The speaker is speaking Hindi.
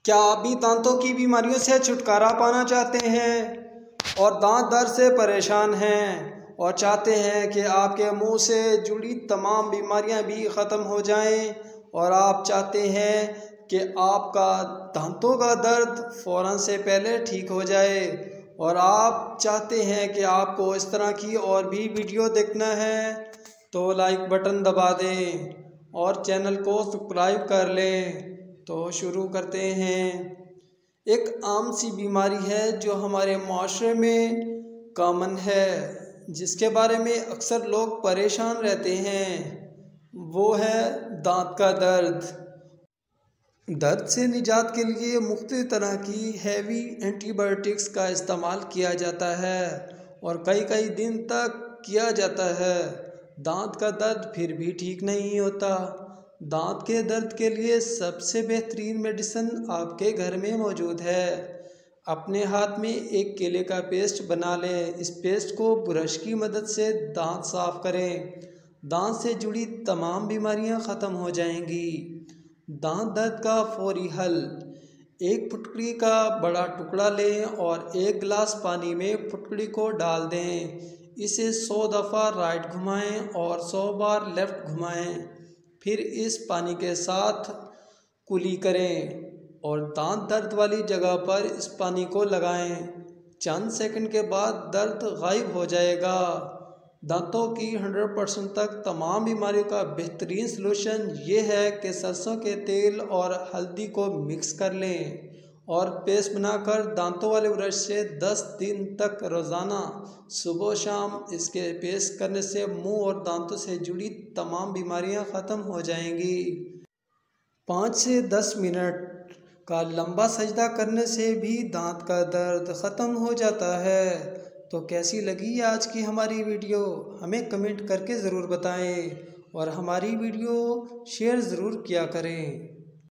क्या आप भी दांतों की बीमारियों से छुटकारा पाना चाहते हैं और दांत दर्द से परेशान हैं और चाहते हैं कि आपके मुंह से जुड़ी तमाम बीमारियां भी ख़त्म हो जाएं और आप चाहते हैं कि आपका दांतों का दर्द फ़ौरन से पहले ठीक हो जाए और आप चाहते हैं कि आपको इस तरह की और भी वीडियो देखना है तो लाइक बटन दबा दें और चैनल को सब्सक्राइब कर लें। तो शुरू करते हैं। एक आम सी बीमारी है जो हमारे माशरे में कॉमन है, जिसके बारे में अक्सर लोग परेशान रहते हैं, वो है दांत का दर्द। दर्द से निजात के लिए मुख्तलिफ तरह की हैवी एंटीबायोटिक्स का इस्तेमाल किया जाता है और कई कई दिन तक किया जाता है। दांत का दर्द फिर भी ठीक नहीं होता। दांत के दर्द के लिए सबसे बेहतरीन मेडिसिन आपके घर में मौजूद है। अपने हाथ में एक केले का पेस्ट बना लें। इस पेस्ट को ब्रश की मदद से दांत साफ करें। दांत से जुड़ी तमाम बीमारियां ख़त्म हो जाएंगी। दांत दर्द का फौरी हल: एक फुटकड़ी का बड़ा टुकड़ा लें और एक गिलास पानी में फुटकड़ी को डाल दें। इसे 100 दफ़ा राइट घुमाएं और 100 बार लेफ़्ट घुमाएं। फिर इस पानी के साथ कुली करें और दांत दर्द वाली जगह पर इस पानी को लगाएं। चंद सेकंड के बाद दर्द गायब हो जाएगा। दांतों की 100% तक तमाम बीमारियों का बेहतरीन सलूशन ये है कि सरसों के तेल और हल्दी को मिक्स कर लें और पेस्ट बनाकर दांतों वाले ब्रश से 10 दिन तक रोज़ाना सुबह शाम इसके पेस्ट करने से मुंह और दांतों से जुड़ी तमाम बीमारियां ख़त्म हो जाएंगी। 5 से 10 मिनट का लंबा सजदा करने से भी दांत का दर्द ख़त्म हो जाता है। तो कैसी लगी आज की हमारी वीडियो, हमें कमेंट करके ज़रूर बताएं और हमारी वीडियो शेयर ज़रूर किया करें।